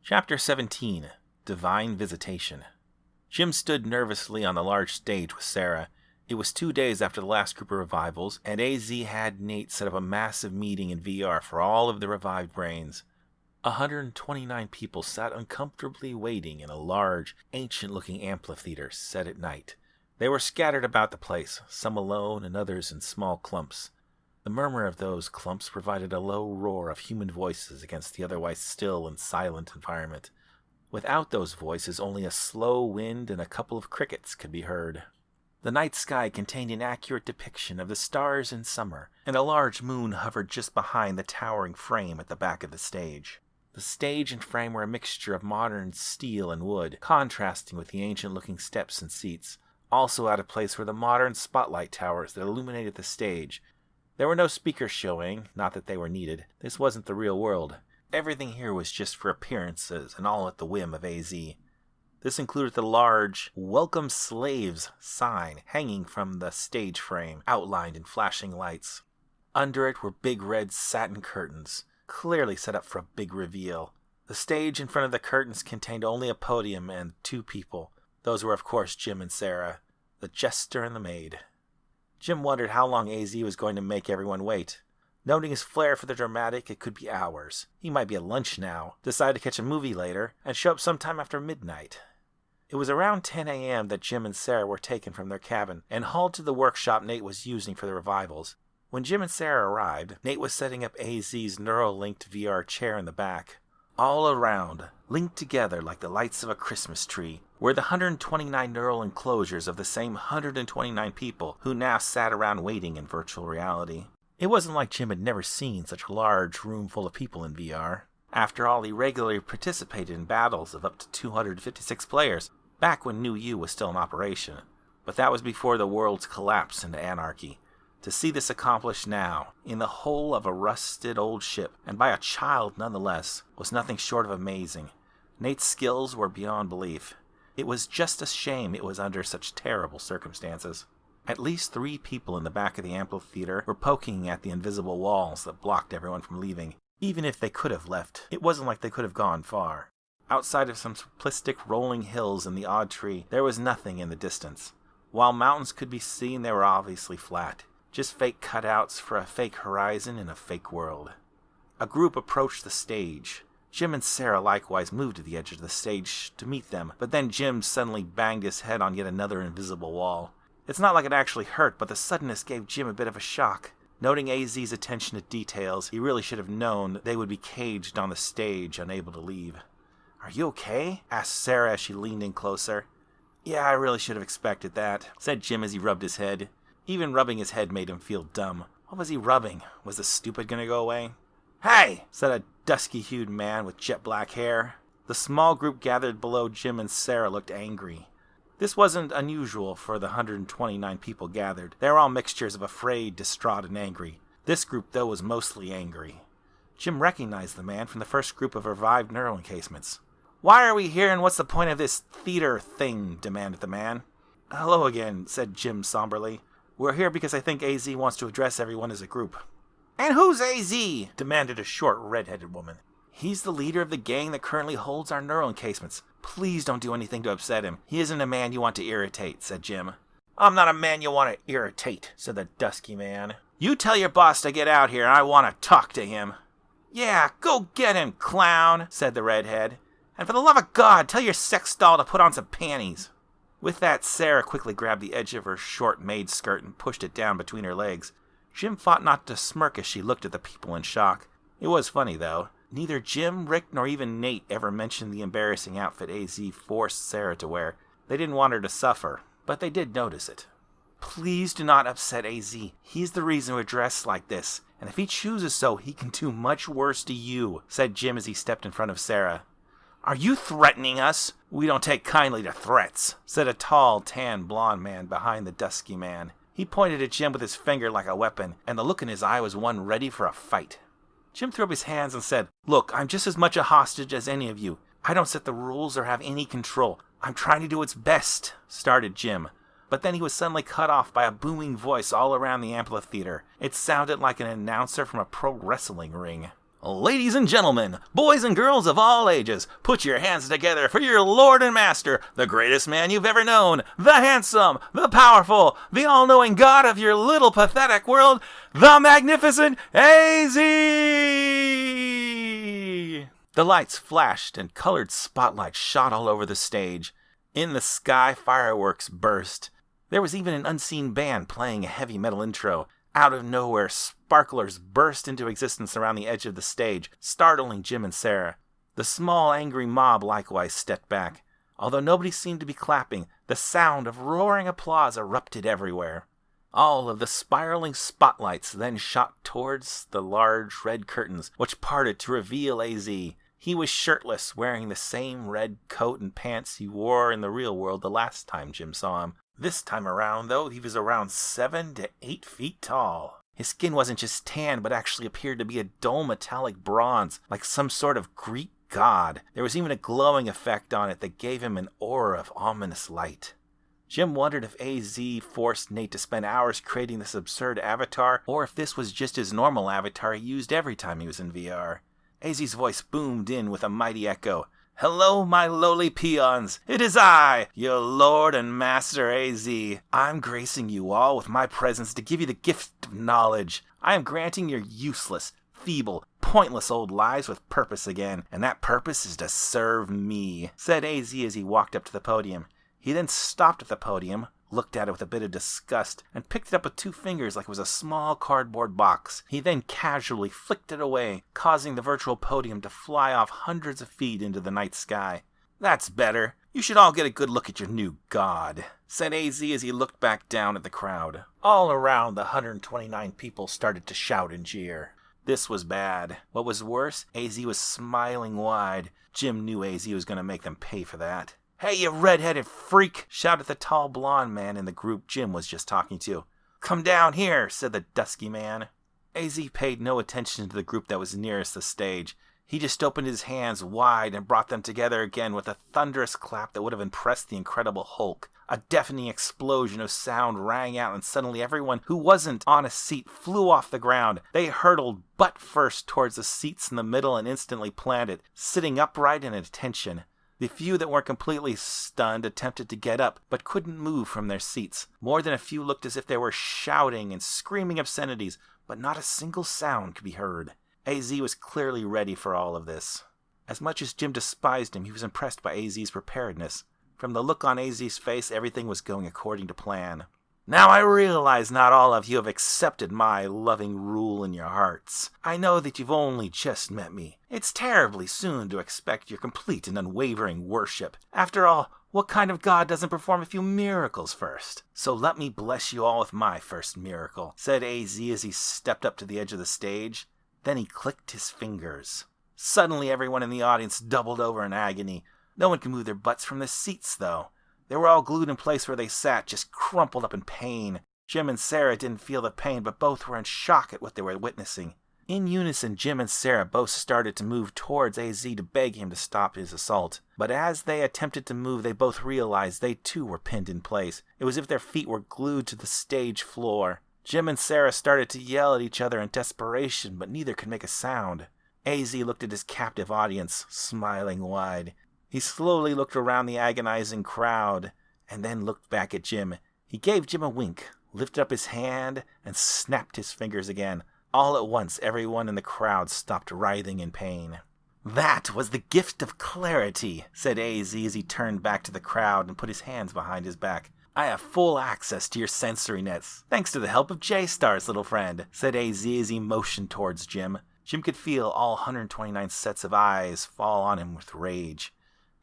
Chapter 17. Divine Visitation. Jim stood nervously on the large stage with Sarah. It was 2 days after the last group of revivals, and AZ had Nate set up a massive meeting in VR for all of the revived brains. 129 people sat uncomfortably waiting in a large, ancient-looking amphitheater set at night. They were scattered about the place, some alone and others in small clumps. The murmur of those clumps provided a low roar of human voices against the otherwise still and silent environment. Without those voices, only a slow wind and a couple of crickets could be heard. The night sky contained an accurate depiction of the stars in summer, and a large moon hovered just behind the towering frame at the back of the stage. The stage and frame were a mixture of modern steel and wood, contrasting with the ancient-looking steps and seats. Also out of place were the modern spotlight towers that illuminated the stage. There were no speakers showing, not that they were needed. This wasn't the real world. Everything here was just for appearances, and all at the whim of AZ. This included the large "Welcome Slaves" sign hanging from the stage frame, outlined in flashing lights. Under it were big red satin curtains, clearly set up for a big reveal. The stage in front of the curtains contained only a podium and 2 people. Those were, of course, Jim and Sarah, the jester and the maid. Jim wondered how long AZ was going to make everyone wait. Noting his flair for the dramatic, it could be hours. He might be at lunch now, decide to catch a movie later, and show up sometime after midnight. It was around 10 a.m. that Jim and Sarah were taken from their cabin and hauled to the workshop Nate was using for the revivals. When Jim and Sarah arrived, Nate was setting up AZ's neural-linked VR chair in the back. All around, linked together like the lights of a Christmas tree, were the 129 neural enclosures of the same 129 people who now sat around waiting in virtual reality. It wasn't like Jim had never seen such a large room full of people in VR. After all, he regularly participated in battles of up to 256 players, back when New U was still in operation. But that was before the world's collapse into anarchy. To see this accomplished now, in the hull of a rusted old ship, and by a child nonetheless, was nothing short of amazing. Nate's skills were beyond belief. It was just a shame it was under such terrible circumstances. At least 3 people in the back of the amphitheater were poking at the invisible walls that blocked everyone from leaving. Even if they could have left, it wasn't like they could have gone far. Outside of some simplistic rolling hills and the odd tree, there was nothing in the distance. While mountains could be seen, they were obviously flat. Just fake cutouts for a fake horizon in a fake world. A group approached the stage. Jim and Sarah likewise moved to the edge of the stage to meet them, but then Jim suddenly banged his head on yet another invisible wall. It's not like it actually hurt, but the suddenness gave Jim a bit of a shock. Noting AZ's attention to details, he really should have known they would be caged on the stage, unable to leave. "Are you okay?" asked Sarah as she leaned in closer. "Yeah, I really should have expected that," said Jim as he rubbed his head. Even rubbing his head made him feel dumb. What was he rubbing? Was the stupid gonna go away? "Hey!" said a dusky-hued man with jet black hair. The small group gathered below Jim and Sarah looked angry. This wasn't unusual for the 129 people gathered. They were all mixtures of afraid, distraught, and angry. This group, though, was mostly angry. Jim recognized the man from the first group of revived neural encasements. "Why are we here, and what's the point of this theater thing?" demanded the man. "Hello again," said Jim somberly. "We're here because I think AZ wants to address everyone as a group." "And who's AZ?" demanded a short, red-headed woman. "He's the leader of the gang that currently holds our neural encasements. Please don't do anything to upset him. He isn't a man you want to irritate," said Jim. "I'm not a man you want to irritate," said the dusky man. "You tell your boss to get out here, and I want to talk to him." "Yeah, go get him, clown," said the redhead. "And for the love of God, tell your sex doll to put on some panties." With that, Sarah quickly grabbed the edge of her short maid skirt and pushed it down between her legs. Jim fought not to smirk as she looked at the people in shock. It was funny, though. Neither Jim, Rick, nor even Nate ever mentioned the embarrassing outfit AZ forced Sarah to wear. They didn't want her to suffer, but they did notice it. "Please do not upset AZ. He's the reason we're dressed like this, and if he chooses so, he can do much worse to you," said Jim as he stepped in front of Sarah. "Are you threatening us?" "We don't take kindly to threats," said a tall, tan, blonde man behind the dusky man. He pointed at Jim with his finger like a weapon, and the look in his eye was one ready for a fight. Jim threw up his hands and said, "Look, I'm just as much a hostage as any of you. I don't set the rules or have any control. I'm trying to do what's best," started Jim. But then he was suddenly cut off by a booming voice all around the amphitheater. It sounded like an announcer from a pro wrestling ring. Ladies and gentlemen, boys and girls of all ages, put your hands together for your Lord and Master, the greatest man you've ever known, the handsome, the powerful, the all-knowing God of your little pathetic world, the magnificent A.Z. The lights flashed and colored spotlights shot all over the stage. In the sky, fireworks burst. There was even an unseen band playing a heavy metal intro. Out of nowhere, sparklers burst into existence around the edge of the stage, startling Jim and Sarah. The small, angry mob likewise stepped back. Although nobody seemed to be clapping, the sound of roaring applause erupted everywhere. All of the spiraling spotlights then shot towards the large red curtains, which parted to reveal A.Z. He was shirtless, wearing the same red coat and pants he wore in the real world the last time Jim saw him. This time around, though, he was around 7 to 8 feet tall. His skin wasn't just tan, but actually appeared to be a dull metallic bronze, like some sort of Greek god. There was even a glowing effect on it that gave him an aura of ominous light. Jim wondered if A.Z. forced Nate to spend hours creating this absurd avatar, or if this was just his normal avatar he used every time he was in VR. A.Z.'s voice boomed in with a mighty echo. "Hello, my lowly peons. It is I, your Lord and Master A.Z. I'm gracing you all with my presence to give you the gift of knowledge. I am granting your useless, feeble, pointless old lives with purpose again, and that purpose is to serve me," said A.Z. as he walked up to the podium. He then stopped at the podium, looked at it with a bit of disgust, and picked it up with 2 fingers like it was a small cardboard box. He then casually flicked it away, causing the virtual podium to fly off hundreds of feet into the night sky. "That's better. You should all get a good look at your new god," said A.Z. as he looked back down at the crowd. All around, the 129 people started to shout and jeer. This was bad. What was worse, A.Z. was smiling wide. Jim knew A.Z. was going to make them pay for that. "Hey, you red-headed freak!" shouted the tall blonde man in the group Jim was just talking to. "Come down here," said the dusky man. A.Z. paid no attention to the group that was nearest the stage. He just opened his hands wide and brought them together again with a thunderous clap that would have impressed the Incredible Hulk. A deafening explosion of sound rang out, and suddenly everyone who wasn't on a seat flew off the ground. They hurtled butt first towards the seats in the middle and instantly planted, sitting upright in attention. The few that weren't completely stunned attempted to get up, but couldn't move from their seats. More than a few looked as if they were shouting and screaming obscenities, but not a single sound could be heard. A.Z. was clearly ready for all of this. As much as Jim despised him, he was impressed by A.Z.'s preparedness. From the look on A.Z.'s face, everything was going according to plan. "Now I realize not all of you have accepted my loving rule in your hearts. I know that you've only just met me. It's terribly soon to expect your complete and unwavering worship. After all, what kind of God doesn't perform a few miracles first? So let me bless you all with my first miracle," said A.Z. as he stepped up to the edge of the stage. Then he clicked his fingers. Suddenly everyone in the audience doubled over in agony. No one could move their butts from the seats, though. They were all glued in place where they sat, just crumpled up in pain. Jim and Sarah didn't feel the pain, but both were in shock at what they were witnessing. In unison, Jim and Sarah both started to move towards A.Z. to beg him to stop his assault. But as they attempted to move, they both realized they too were pinned in place. It was as if their feet were glued to the stage floor. Jim and Sarah started to yell at each other in desperation, but neither could make a sound. A.Z. looked at his captive audience, smiling wide. He slowly looked around the agonizing crowd, and then looked back at Jim. He gave Jim a wink, lifted up his hand, and snapped his fingers again. All at once, everyone in the crowd stopped writhing in pain. "That was the gift of clarity," said A.Z. as he turned back to the crowd and put his hands behind his back. "I have full access to your sensory nets, thanks to the help of J-Star's little friend," said A.Z. as he motioned towards Jim. Jim could feel all 129 sets of eyes fall on him with rage.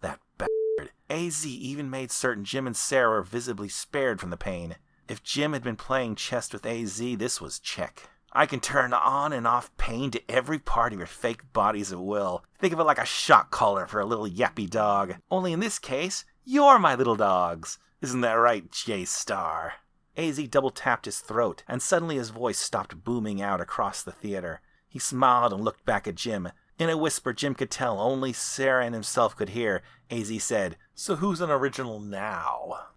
That bastard. A.Z. even made certain Jim and Sarah were visibly spared from the pain. If Jim had been playing chess with A.Z., this was check. "I can turn on and off pain to every part of your fake bodies at will. Think of it like a shock collar for a little yappy dog. Only in this case, you're my little dogs. Isn't that right, J-Star?" A.Z. double-tapped his throat, and suddenly his voice stopped booming out across the theater. He smiled and looked back at Jim. In a whisper Jim could tell only Sarah and himself could hear, A.Z. said, "So who's an original now?"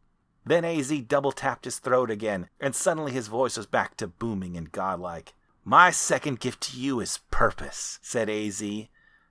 Then A.Z. double-tapped his throat again, and suddenly his voice was back to booming and godlike. "My second gift to you is purpose," said AZ.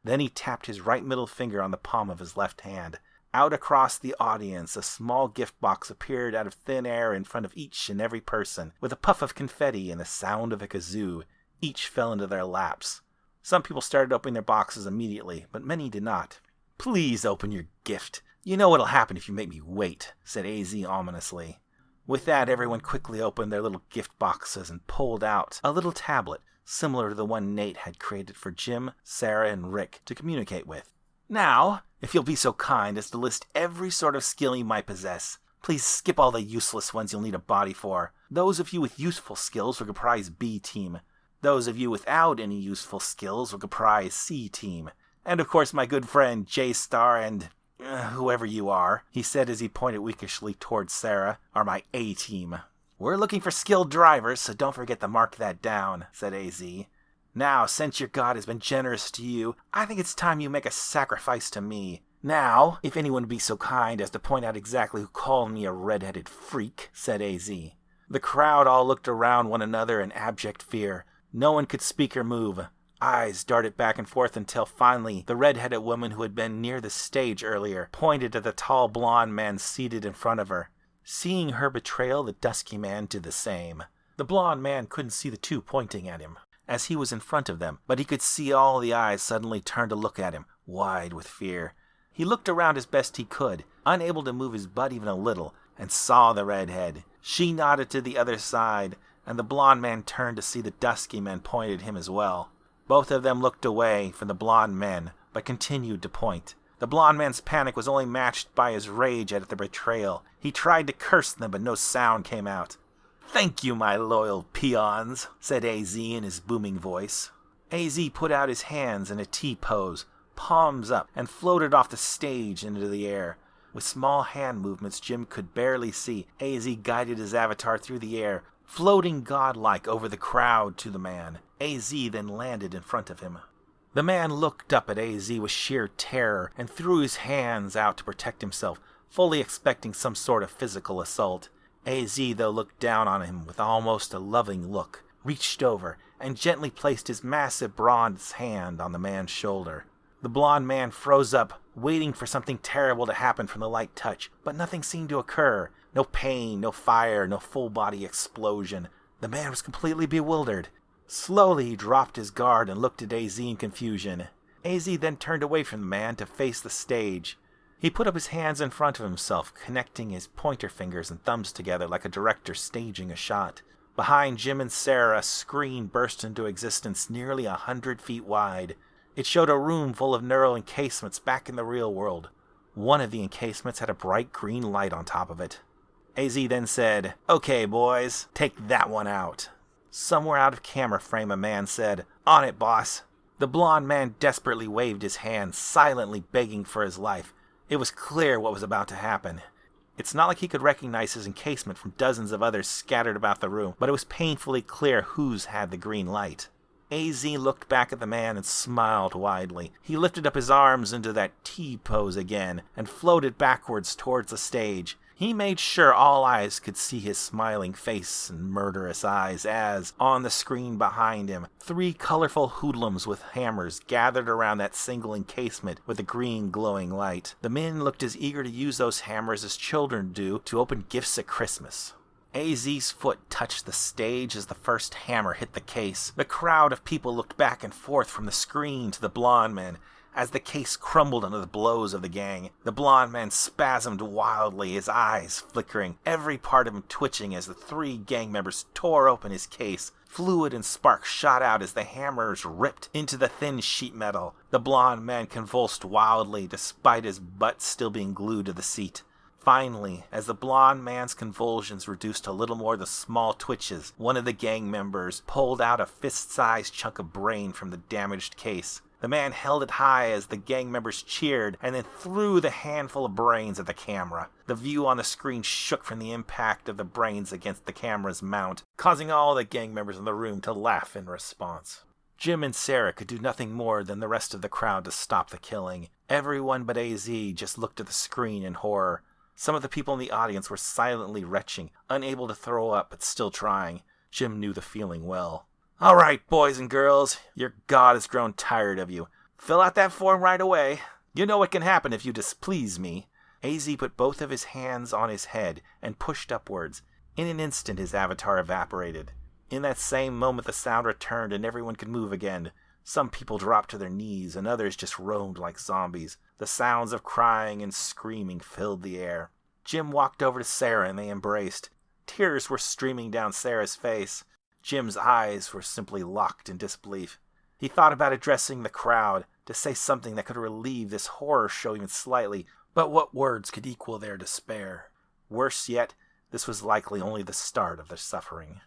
Then he tapped his right middle finger on the palm of his left hand. Out across the audience, a small gift box appeared out of thin air in front of each and every person. With a puff of confetti and the sound of a kazoo, each fell into their laps. Some people started opening their boxes immediately, but many did not. "Please open your gift. You know what'll happen if you make me wait," said AZ ominously. With that, everyone quickly opened their little gift boxes and pulled out a little tablet, similar to the one Nate had created for Jim, Sarah, and Rick to communicate with. "Now, if you'll be so kind as to list every sort of skill you might possess. Please skip all the useless ones you'll need a body for. Those of you with useful skills will comprise B team. Those of you without any useful skills will comprise C team. And of course my good friend J-Star and whoever you are," he said as he pointed weakishly towards Sarah, "are my A team. We're looking for skilled drivers, so don't forget to mark that down," said AZ. "Now, since your god has been generous to you, I think it's time you make a sacrifice to me. Now, if anyone would be so kind as to point out exactly who called me a red-headed freak," said AZ. The crowd all looked around one another in abject fear. No one could speak or move. Eyes darted back and forth until finally the red-headed woman who had been near the stage earlier pointed at the tall blonde man seated in front of her. Seeing her betrayal, the dusky man did the same. The blonde man couldn't see the two pointing at him, as he was in front of them, but he could see all the eyes suddenly turn to look at him, wide with fear. He looked around as best he could, unable to move his butt even a little, and saw the redhead. She nodded to the other side, and the blonde man turned to see the dusky man point at him as well. Both of them looked away from the blonde men, but continued to point. The blonde man's panic was only matched by his rage at the betrayal. He tried to curse them, but no sound came out. "Thank you, my loyal peons," said AZ in his booming voice. AZ put out his hands in a T pose, palms up, and floated off the stage into the air. With small hand movements Jim could barely see, AZ guided his avatar through the air, floating godlike over the crowd to the man. AZ then landed in front of him. The man looked up at AZ with sheer terror and threw his hands out to protect himself, fully expecting some sort of physical assault. AZ, though, looked down on him with almost a loving look, reached over, and gently placed his massive bronze hand on the man's shoulder. The blond man froze up, waiting for something terrible to happen from the light touch, but nothing seemed to occur. No pain, no fire, no full-body explosion. The man was completely bewildered. Slowly he dropped his guard and looked at AZ in confusion. AZ then turned away from the man to face the stage. He put up his hands in front of himself, connecting his pointer fingers and thumbs together like a director staging a shot. Behind Jim and Sarah, a screen burst into existence nearly 100 feet wide. It showed a room full of neural encasements back in the real world. One of the encasements had a bright green light on top of it. AZ then said, "Okay, boys, take that one out." Somewhere out of camera frame a man said, "On it, boss." The blond man desperately waved his hand, silently begging for his life. It was clear what was about to happen. It's not like he could recognize his encasement from dozens of others scattered about the room, but it was painfully clear whose had the green light. AZ looked back at the man and smiled widely. He lifted up his arms into that T pose again and floated backwards towards the stage. He made sure all eyes could see his smiling face and murderous eyes as, on the screen behind him, 3 colorful hoodlums with hammers gathered around that single encasement with the green glowing light. The men looked as eager to use those hammers as children do to open gifts at Christmas. AZ's foot touched the stage as the first hammer hit the case. The crowd of people looked back and forth from the screen to the blond man as the case crumbled under the blows of the gang. The blond man spasmed wildly, his eyes flickering, every part of him twitching as the 3 gang members tore open his case. Fluid and sparks shot out as the hammers ripped into the thin sheet metal. The blond man convulsed wildly, despite his butt still being glued to the seat. Finally, as the blond man's convulsions reduced to little more than small twitches, one of the gang members pulled out a fist-sized chunk of brain from the damaged case. The man held it high as the gang members cheered and then threw the handful of brains at the camera. The view on the screen shook from the impact of the brains against the camera's mount, causing all the gang members in the room to laugh in response. Jim and Sarah could do nothing more than the rest of the crowd to stop the killing. Everyone but AZ just looked at the screen in horror. Some of the people in the audience were silently retching, unable to throw up but still trying. Jim knew the feeling well. All right, boys and girls, your god has grown tired of you. Fill out that form right away. You know what can happen if you displease me. AZ put both of his hands on his head and pushed upwards. In an instant his avatar evaporated. In that same moment the sound returned and everyone could move again. Some people dropped to their knees and others just roamed like zombies. The sounds of crying and screaming filled the air. Jim walked over to Sarah and they embraced. Tears were streaming down Sarah's face. Jim's eyes were simply locked in disbelief. He thought about addressing the crowd, to say something that could relieve this horror show even slightly, but what words could equal their despair? Worse yet, this was likely only the start of their suffering.